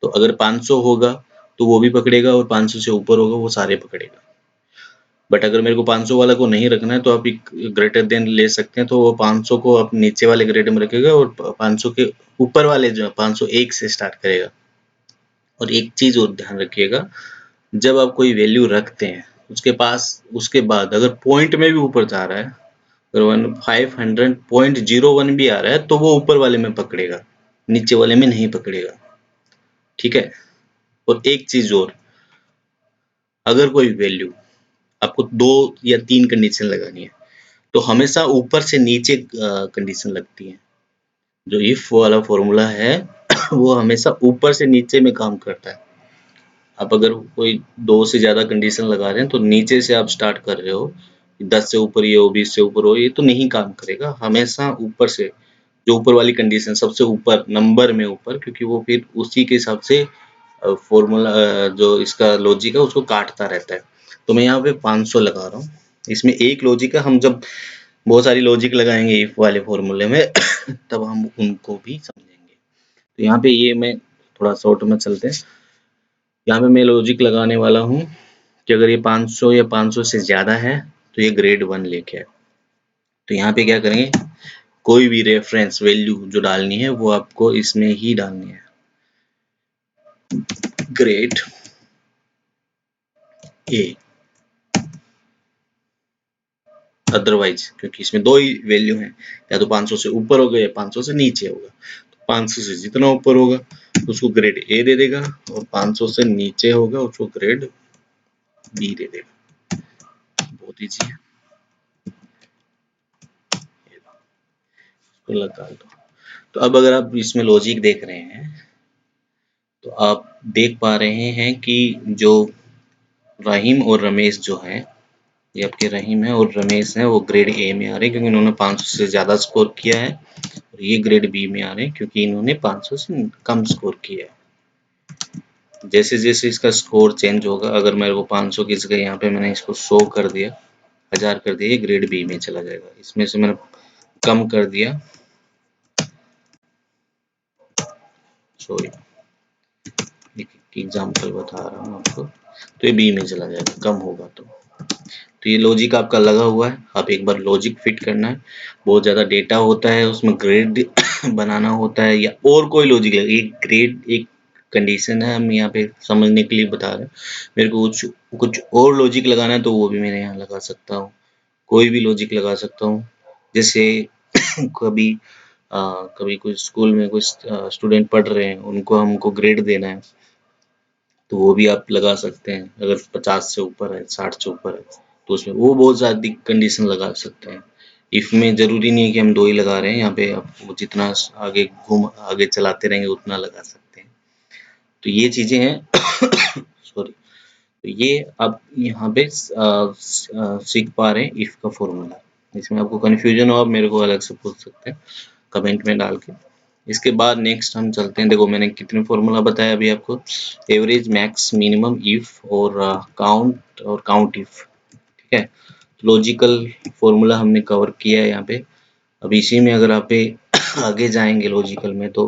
Speaker 1: तो अगर 500 होगा तो वो भी पकड़ेगा, और 500 से ऊपर होगा वो सारे पकड़ेगा। बट अगर मेरे को 500 वाला को नहीं रखना है तो आप एक ग्रेटर देन ले सकते हैं, तो वो 500 को आप नीचे वाले ग्रेड में रखेगा और 500 के ऊपर वाले जो 501 से स्टार्ट करेगा। और एक चीज और ध्यान रखिएगा, जब आप कोई वैल्यू रखते हैं उसके बाद अगर पॉइंट में भी ऊपर जा रहा है, अगर 500.01 भी आ रहा है तो वो ऊपर वाले में पकड़ेगा, नीचे वाले में नहीं पकड़ेगा। ठीक है। और एक चीज और, अगर कोई वैल्यू आपको 2 या 3 कंडीशन लगानी है तो हमेशा ऊपर से नीचे कंडीशन लगती है। जो इफ वाला फॉर्मूला है वो हमेशा ऊपर से नीचे में काम करता है। आप अगर कोई 2 से ज्यादा कंडीशन लगा रहे हैं तो नीचे से आप स्टार्ट कर रहे हो, 10 से ऊपर ये हो, 20 से ऊपर हो, ये तो नहीं काम करेगा। हमेशा ऊपर से, जो ऊपर वाली कंडीशन सबसे ऊपर नंबर में ऊपर, क्योंकि वो फिर उसी के हिसाब से फॉर्मूला जो इसका लॉजिक है उसको काटता रहता है। तो मैं यहाँ पे 500 लगा रहा हूँ। इसमें एक लॉजिक है, हम जब बहुत सारी लॉजिक लगाएंगे इफ वाले फॉर्मूले में तब हम उनको भी समझेंगे। तो यहाँ पे ये मैं थोड़ा शॉर्ट में चलते हैं। यहाँ पे मैं लॉजिक लगाने वाला हूँ कि अगर ये 500 या 500 से ज्यादा है तो ये ग्रेड 1 लेके आए। तो यहाँ पे क्या करेंगे, कोई भी रेफरेंस वैल्यू जो डालनी है वो आपको इसमें ही डालनी है, ग्रेड ए। अदरवाइज क्योंकि इसमें दो ही वैल्यू हैं, या तो 500 से ऊपर होगा या 500 से नीचे होगा। तो 500 से जितना ऊपर होगा उसको ग्रेड ए दे देगा, और 500 से नीचे होगा उसको ग्रेड बी दे देगा। बहुत ईजी है, इसको लगा दो। तो अब अगर आप इसमें लॉजिक देख रहे हैं तो आप देख पा रहे हैं कि जो रहीम और रमेश जो है, ये आपके रहीम है और रमेश है, वो ग्रेड ए में आ रहे हैं क्योंकि इन्होंने 500 से ज्यादा स्कोर किया है, और ये ग्रेड बी में आ रहे हैं क्योंकि इन्होंने 500 से कम स्कोर किया है। जैसे जैसे इसका स्कोर चेंज होगा, अगर मेरे को 500 की जगह यहाँ पे मैंने इसको 100 कर दिया, 1000 कर दिया, ये ग्रेड बी में चला जाएगा। इसमें से मैंने कम कर दिया, सॉरी एक एग्जाम्पल बता रहा हूँ आपको, तो ये बी में चला जाएगा कम होगा तो ये लॉजिक आपका लगा हुआ है। आप एक बार लॉजिक फिट करना है, बहुत ज़्यादा डेटा होता है उसमें ग्रेड बनाना होता है, या और कोई लॉजिक लगे, एक ग्रेड एक कंडीशन है, हम यहाँ पे समझने के लिए बता रहे हैं। मेरे को कुछ और लॉजिक लगाना है तो वो भी मैं यहाँ लगा सकता हूँ, कोई भी लॉजिक लगा सकता हूँ। जैसे कभी कभी कोई स्कूल में कुछ स्टूडेंट पढ़ रहे हैं, उनको हमको ग्रेड देना है तो वो भी आप लगा सकते हैं। अगर 50 से ऊपर है, 60 से ऊपर है तो उसमें वो बहुत ज़्यादा कंडीशन लगा सकते हैं। इफ में ज़रूरी नहीं है कि हम 2 ही लगा रहे हैं, यहाँ पे आप जितना आगे चलाते रहेंगे उतना लगा सकते हैं। तो ये चीज़ें हैं सॉरी। तो ये आप यहाँ पे सीख पा रहे हैं इफ का फॉर्मूला। इसमें आपको कन्फ्यूजन हो आप मेरे को अलग से पूछ सकते हैं कमेंट में डाल के। इसके बाद नेक्स्ट हम चलते हैं। देखो मैंने कितने फॉर्मूला बताया अभी आपको, एवरेज, मैक्स, मिनिमम, इफ और काउंट इफ। ठीक है, लॉजिकल फॉर्मूला हमने कवर किया है यहाँ पे। अब इसी में अगर आप आगे जाएंगे लॉजिकल में तो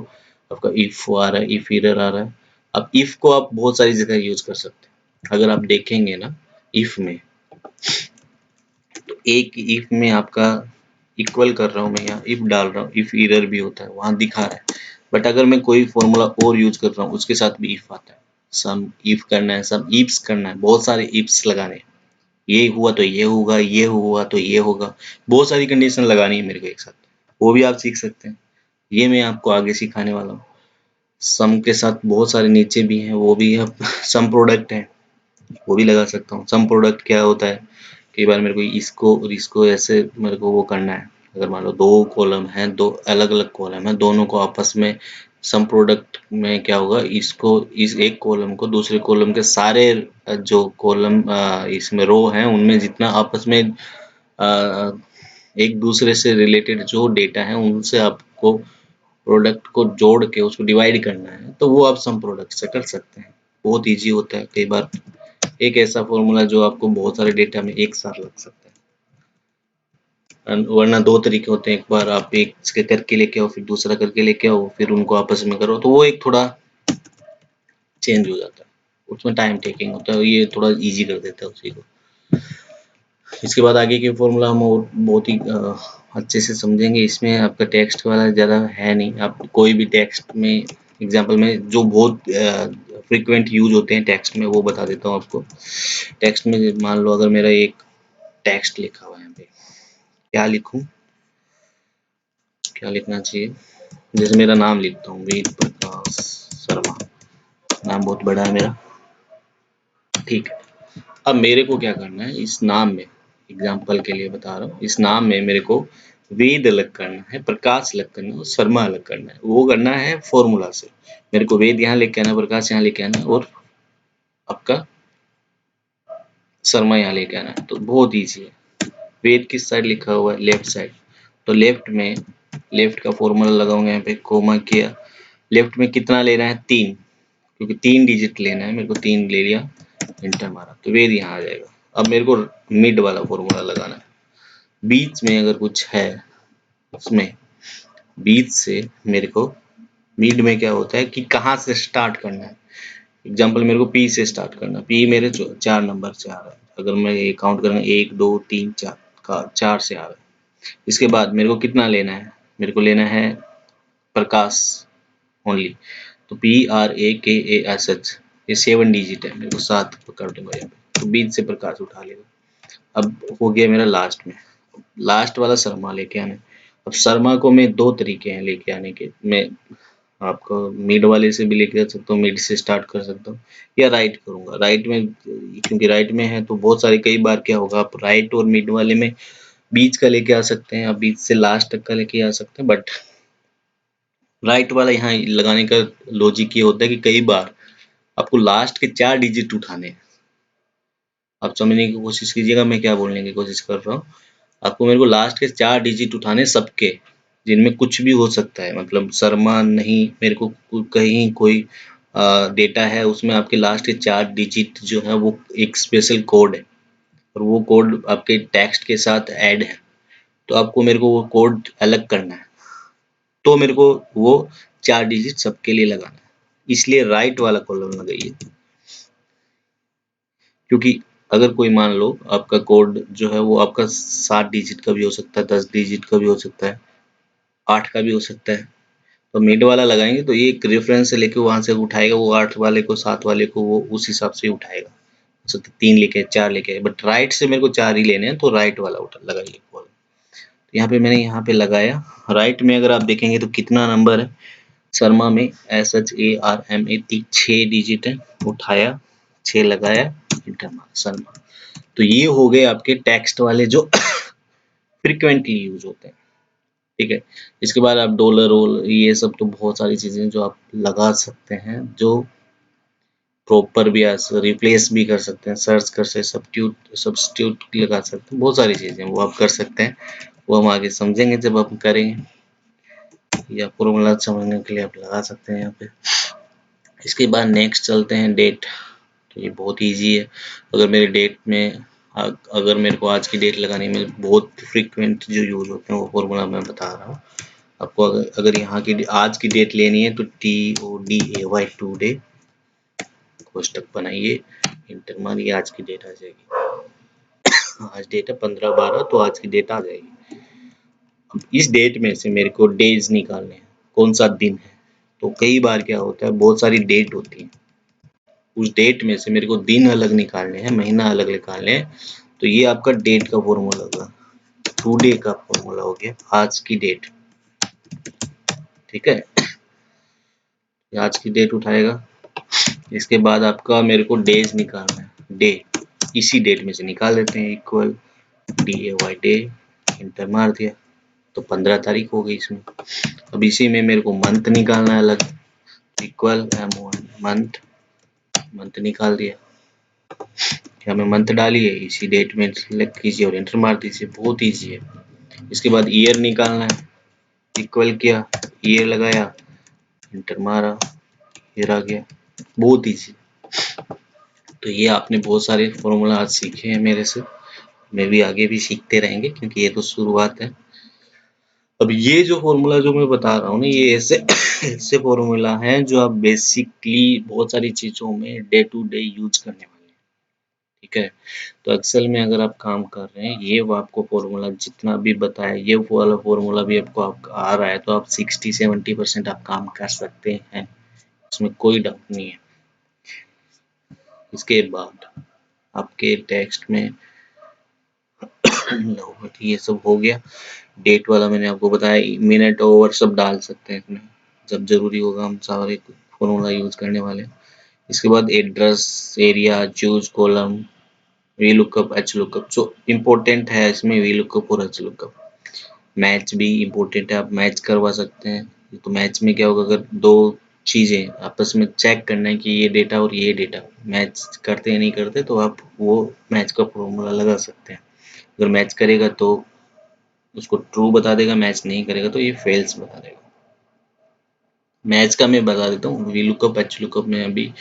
Speaker 1: आपका इफ आ रहा है, इफ एरर आ रहा है। अब इफ को आप बहुत सारी जगह यूज कर सकते हैं। अगर आप देखेंगे ना इफ में, तो एक इफ में आपका इक्वल कर रहा हूँ मैं, यहाँ इफ डाल रहा हूँ, इफ एरर भी होता है वहां दिखा रहा है। बट अगर मैं कोई फॉर्मूला और यूज कर रहा हूँ उसके साथ भी इफ आता है। सम इफ करना है, सम इफ्स करना है, बहुत सारे इफ्स लगाने हैं। ये हुआ तो ये होगा, ये हुआ तो ये होगा, बहुत सारी कंडीशन लगानी है मेरे को एक साथ। वो भी आप सीख सकते हैं, ये मैं आपको आगे सिखाने वाला हूँ। सम के साथ बहुत सारे नीचे भी हैं, वो भी अब सम प्रोडक्ट है, वो भी लगा सकता हूँ। सम प्रोडक्ट क्या होता है, कई बार मेरे को इसको और इसको ऐसे मेरे को वो करना है। अगर मान लो दो कॉलम है, दो अलग अलग कॉलम है, दोनों को आपस में सम प्रोडक्ट में क्या होगा, इसको इस एक कॉलम को दूसरे कॉलम के सारे जो कॉलम इसमें रो हैं उनमें जितना आपस में एक दूसरे से रिलेटेड जो डेटा है उनसे आपको प्रोडक्ट को जोड़ के उसको डिवाइड करना है, तो वो आप सम प्रोडक्ट से कर सकते हैं। बहुत इजी होता है। कई बार एक ऐसा फॉर्मूला जो आपको बहुत सारे डेटा में एक साथ लग सकता है, वरना दो तरीके होते हैं। एक बार आप एक इसके करके लेके आओ, फिर दूसरा करके लेके आओ, फिर उनको आपस में करो, तो वो एक थोड़ा चेंज हो जाता है, उसमें टाइम टेकिंग होता है। ये थोड़ा इजी कर देता है उसी को। इसके बाद आगे के फॉर्मूला हम और बहुत ही अच्छे से समझेंगे। इसमें आपका टेक्स्ट वाला ज़्यादा है नहीं, आप कोई भी टेक्स्ट में एग्जांपल में जो बहुत फ्रीक्वेंट यूज होते हैं टेक्स्ट में वो बता देता हूँ आपको। टेक्स्ट में मान लो अगर मेरा एक टेक्स्ट लिखा हुआ है यहाँ पे, क्या लिखूं, क्या लिखना चाहिए, जैसे मेरा नाम लिखता हूँ वेद प्रकाश शर्मा, नाम बहुत बड़ा है मेरा, ठीक है। अब मेरे को क्या करना है, इस नाम में एग्जाम्पल के लिए बता रहा हूँ, इस नाम में मेरे को वेद अलग करना है, प्रकाश अलग करना है और शर्मा अलग करना है। वो करना है फॉर्मूला से। मेरे को वेद यहाँ लेके आना, प्रकाश यहाँ लेके आना और आपका शर्मा यहाँ लेके आना है। तो बहुत ईजी है। वेद किस साइड लिखा हुआ है, लेफ्ट साइड, तो लेफ्ट में लेफ्ट का फॉर्मूला लगाऊंगा यहाँ पे, कोमा किया, लेफ्ट में कितना लेना है 3, क्योंकि 3 डिजिट लेना है मेरे को, 3 ले लिया, एंटर मारा तो वेद यहाँ आ जाएगा। अब मेरे को मिड वाला फॉर्मूला लगाना है। बीच में अगर कुछ है उसमें बीच से मेरे को मिड में क्या होता है कि कहाँ से स्टार्ट करना है। एग्जाम्पल मेरे को पी से स्टार्ट करना, पी मेरे 4 नंबर से आ रहा है, अगर मैं ये काउंट करूँगा 1 2 3 4 का 4 से आ रहा है। इसके बाद मेरे को कितना लेना है, मेरे को लेना है प्रकाश ओनली, तो पी आर ए के ए एस एच, ये 7 डिजिट है, मेरे को 7 पकड़ दूंगा यहाँ पे, तो बीच से प्रकाश उठा लेगा। अब हो गया मेरा लास्ट में, लास्ट वाला शर्मा लेके आना है। अब शर्मा को मैं 2 तरीके हैं लेके आने के, मैं आपको मिड वाले से भी लेके आ सकता हूँ, मिड से स्टार्ट कर सकता हूँ या राइट करूंगा। राइट में क्योंकि राइट में है तो बहुत सारे, कई बार क्या होगा आप राइट और मिड वाले में बीच का लेके आ सकते हैं, आप बीच से लास्ट तक का लेके आ सकते हैं, बट राइट वाला यहाँ लगाने का लॉजिक ये होता है कि कई बार आपको लास्ट के 4 डिजिट उठाने हैं। आप समझने की कोशिश कीजिएगा मैं क्या बोलने की कोशिश कर रहा हूँ। आपको मेरे को लास्ट के 4 डिजिट उठाने सबके, जिनमें कुछ भी हो सकता है, मतलब शर्मा नहीं, मेरे को कहीं कोई डेटा है उसमें आपके लास्ट के 4 डिजिट जो है वो एक स्पेशल कोड है और वो कोड आपके टेक्स्ट के साथ ऐड है, तो आपको मेरे को वो कोड अलग करना है, तो मेरे को वो 4 डिजिट सबके लिए लगाना है, इसलिए राइट वाला कॉलम लगाइए। क्योंकि अगर कोई मान लो आपका कोड जो है वो आपका 7 डिजिट का भी हो सकता है, 10 डिजिट का भी हो सकता है, 8 का भी हो सकता है, तो मिड वाला लगाएंगे तो ये एक रेफरेंस से लेके वहां से उठाएगा, वो 8 वाले को 7 वाले को वो उस हिसाब से उठाएगा। तो 3 लेके 4 लेके, बट राइट से मेरे को 4 ही लेने हैं, तो राइट वाला उठा लगाइए कॉलम। तो यहाँ पे मैंने यहाँ पे लगाया। राइट में अगर आप देखेंगे तो कितना नंबर है शर्मा में, SHARMA 6 डिजिट है, उठाया 6 लगाया, इंटर मारा, शर्मा। तो ये हो गए आपके टेक्स्ट वाले जो फ्रिक्वेंटली यूज होते हैं, ठीक है। इसके बाद आप डॉलर रोल, ये सब तो बहुत सारी चीजें जो आप लगा सकते हैं, जो प्रॉपर भी रिप्लेस भी कर सकते हैं, सर्च कर सकते, सब्स्टिट्यूट लगा सकते हैं, बहुत सारी चीजें वो आप कर सकते हैं। वो हम आगे समझेंगे जब हम करेंगे, या फॉर्मूला समझने के लिए आप लगा सकते हैं यहाँ पे। इसके बाद नेक्स्ट चलते हैं डेट। तो ये बहुत इजी है। अगर मेरे डेट में अगर मेरे को आज की डेट लगानी में बहुत फ्रीक्वेंट जो यूज होते हैं वो फॉर्मूला मैं बता रहा हूँ आपको। अगर यहाँ की आज की डेट लेनी है तो TODAY टुडे कोष्टक बनाइए, इंटर मारिए, आज की डेट आ जाएगी। आज डेट है 15/12, तो आज की डेट आ जाएगी। अब इस डेट में से मेरे को डेज निकालने हैं, कौन सा दिन है। तो कई बार क्या होता है बहुत सारी डेट होती है, उस डेट में से मेरे को दिन अलग निकालने हैं, महीना अलग निकालने हैं, तो ये आपका डेट का फॉर्मूला होगा। टुडे का फॉर्मूला हो गया आज की डेट, ठीक है। आज की डेट उठाएगा। इसके बाद आपका मेरे को डेज निकालना है, डे इसी डेट में से निकाल देते हैं, इक्वल DAY डे, इंटर मार दिया, तो 15 तारीख हो गई इसमें। अब इसी में मेरे को मंथ निकालना है अलग, इक्वल M1 मंथ निकाल दिया। क्या मैं मंथ डालिए, इसी डेट में सिलेक्ट कीजिए और एंटर मार दीजिए, बहुत ईजी है। इसके बाद ईयर निकालना है, इक्वल किया, ईयर लगाया, एंटर मारा, ईयर आ गया, बहुत ईजी। तो ये आपने बहुत सारे फॉर्मूला आज सीखे हैं मेरे से, मैं भी आगे भी सीखते रहेंगे क्योंकि ये तो शुरुआत है। अब ये जो फॉर्मूला जो मैं बता रहा हूँ ना, ये ऐसे ऐसे फॉर्मूला हैं जो आप बेसिकली बहुत सारी चीजों में डे टू डे यूज करने वाले हैं, ठीक है। तो एक्सेल में अगर आप काम कर रहे हैं, ये वो आपको फॉर्मूला जितना भी बताया, ये वाला फॉर्मूला भी आपको आ रहा है, तो आप 60-70% आप काम कर सकते हैं, इसमें कोई डाउट नहीं है। इसके बाद आपके टेक्स्ट में ये सब हो गया। डेट वाला मैंने आपको बताया, मिनट ओवर सब डाल सकते हैं इसमें, जब जरूरी होगा हम सारे फॉर्मूला यूज करने वाले हैं। इसके बाद address, area, choose column, we lookup, H lookup. जो इम्पोर्टेंट है इसमें वी लुकअप और एच लुकअप। मैच भी इम्पोर्टेंट है, आप मैच करवा सकते हैं। तो मैच में क्या होगा, अगर दो चीजें आपस में चेक करना है कि ये डेटा और ये डेटा मैच करते या नहीं करते, तो आप वो मैच का फॉर्मूला लगा सकते हैं। अगर मैच करेगा तो उसको ट्रू बता देगा, मैच नहीं करेगा तो ये फेल्स बता देगा। मैच का मैं बता देता हूँ, वी लुकअप, एच लुकअप में अभी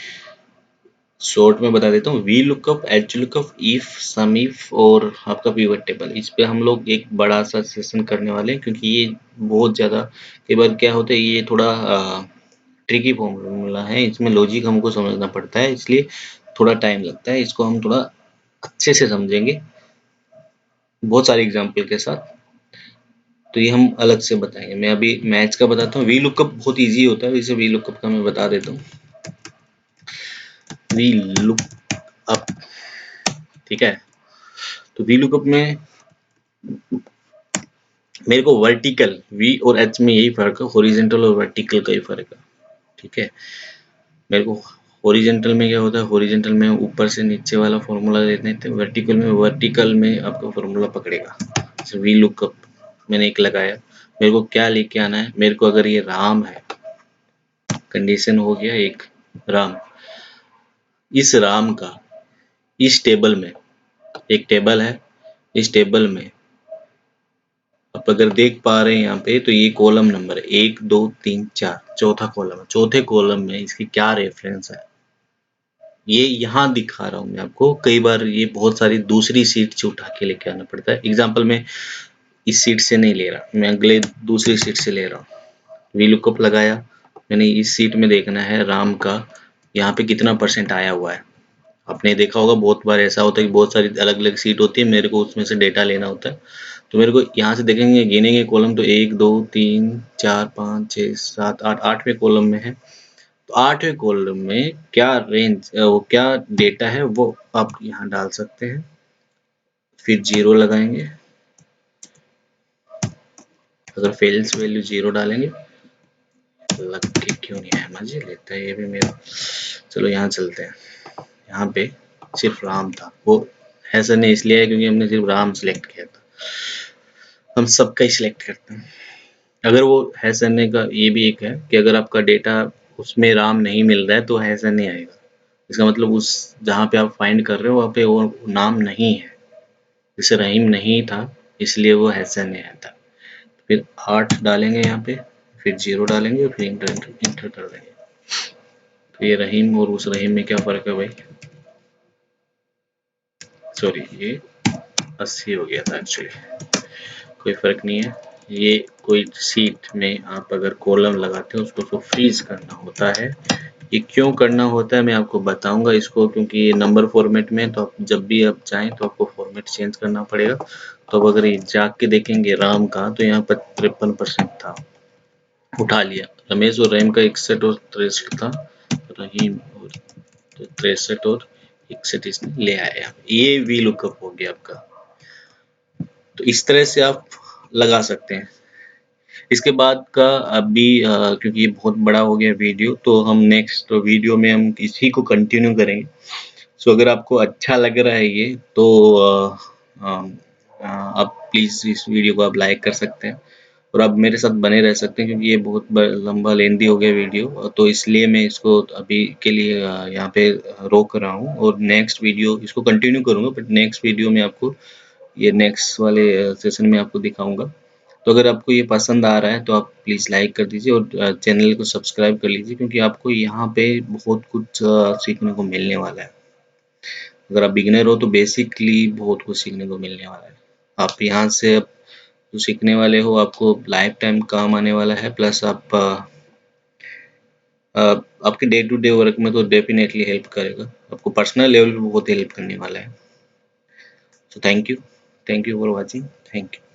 Speaker 1: शॉर्ट में बता देता हूँ। V lookup, H lookup, if, sum if और आपका पिवट टेबल, इस पे हम लोग एक बड़ा सा सेशन करने वाले हैं क्योंकि ये बहुत ज्यादा कई बार क्या होता है, ये थोड़ा ट्रिकी फॉर्मूला है, इसमें लॉजिक हमको समझना पड़ता है, इसलिए थोड़ा टाइम लगता है। इसको हम थोड़ा अच्छे से समझेंगे बहुत सारे एग्जाम्पल के साथ, तो ये हम अलग से बताएंगे। मैं अभी मैच का बताता हूँ। वी लुकअप बहुत इजी होता है, इसे वी लुकअप का मैं बता देता हूँ। वी लुक अप, ठीक है। तो वी लुकअप में मेरे को वर्टिकल, वी और एच में यही फर्क है, हॉरिजॉन्टल और वर्टिकल का ही फर्क है, ठीक है। मेरे को हॉरिजॉन्टल में क्या होता है, हॉरिजॉन्टल में ऊपर से नीचे वाला फॉर्मूला देते हैं, वर्टिकल में आपका फॉर्मूला पकड़ेगा। जैसे वी लुकअप मैंने एक लगाया, मेरे को क्या लेके आना है, मेरे को अगर ये राम है, कंडीशन हो गया एक राम, इस राम का इस टेबल में, एक टेबल है, इस टेबल में आप अगर देख पा रहे हैं यहाँ पे, तो ये कॉलम नंबर 1 2 3 4, चौथा कॉलम है। चौथे कॉलम में इसकी क्या रेफरेंस है, ये यहाँ दिखा रहा हूँ मैं आपको। कई बार ये बहुत सारी दूसरी सीट से उठा के लेके आना पड़ता है। एग्जाम्पल में इस सीट से नहीं ले रहा, मैं अगले दूसरी सीट से ले रहा हूँ। वी लुकअप लगाया, मैंने इस सीट में देखना है राम का यहाँ पे कितना % आया हुआ है। आपने देखा होगा बहुत बार ऐसा होता है कि बहुत सारी अलग अलग सीट होती है, मेरे को उसमें से डेटा लेना होता है। तो मेरे को यहाँ से देखेंगे, गिनेंगे कॉलम, तो 1 2 3 4 5 6 7 8, 8वें कॉलम में है। तो 8वें कॉलम में क्या रेंज, वो क्या डेटा है वो आप यहाँ डाल सकते हैं, फिर 0 लगाएंगे। अगर फेल्स वैल्यू 0 डालेंगे, लग के क्यों नहीं आया, मजे लेता है ये भी मेरा। चलो यहाँ चलते हैं, यहाँ पे सिर्फ राम था, वो ऐसा नहीं इसलिए है क्योंकि हमने सिर्फ राम सिलेक्ट किया था, हम सबका ही सिलेक्ट करते हैं। अगर वो हैसने का ये भी एक है कि अगर आपका डेटा उसमें राम नहीं मिल रहा है तो हैसन नहीं आएगा, इसका मतलब उस जहाँ पे आप फाइंड कर रहे हो वहाँ पे वो नाम नहीं है, जैसे रहीम नहीं था इसलिए वो हैसन नहीं आया था। फिर 8 डालेंगे यहाँ पे, फिर 0 डालेंगे और फिर इंटर कर देंगे। तो ये रहीम और उस रहीम में क्या फर्क है भाई, सॉरी ये 80 हो गया था एक्चुअली, कोई फर्क नहीं है। ये कोई सीट में आप अगर कॉलम लगाते हो उसको तो फ्रीज करना होता है। ये क्यों करना होता है मैं आपको बताऊंगा इसको, क्योंकि ये नंबर फॉर्मेट में, तो आप जब भी आप चाहें तो आपको फॉर्मेट चेंज करना पड़ेगा। तो अब अगर ये जाग के देखेंगे राम का, तो यहाँ पर 53% था, उठा लिया। रमेश और रहीम का 61 और 63 था, रहीम और 63 और 61 इसने ले आया। ये वी लुकअप हो गया आपका। तो इस तरह से आप लगा सकते हैं। इसके बाद का अभी क्योंकि ये बहुत बड़ा हो गया वीडियो, तो हम नेक्स्ट वीडियो में हम इसी को कंटिन्यू करेंगे। सो अगर आपको अच्छा लग रहा है ये, तो आप प्लीज़ इस वीडियो को आप लाइक कर सकते हैं और आप मेरे साथ बने रह सकते हैं क्योंकि ये बहुत लंबा लेंदी हो गया वीडियो, तो इसलिए मैं इसको अभी के लिए यहाँ पे रोक रहा हूँ और नेक्स्ट वीडियो इसको कंटिन्यू करूँगा, बट नेक्स्ट वीडियो में आपको ये नेक्स्ट वाले सेशन में आपको दिखाऊंगा। तो अगर आपको ये पसंद आ रहा है तो आप प्लीज़ लाइक कर दीजिए और चैनल को सब्सक्राइब कर लीजिए, क्योंकि आपको यहाँ पे बहुत कुछ सीखने को मिलने वाला है। अगर आप बिगिनर हो तो बेसिकली बहुत कुछ सीखने को मिलने वाला है। आप यहाँ से जो सीखने वाले हो आपको लाइफ टाइम काम आने वाला है, प्लस आप आपके डे टू डे वर्क में तो डेफिनेटली हेल्प करेगा, आपको पर्सनल लेवल पे बहुत हेल्प करने वाला है। So thank you for watching. Thank you.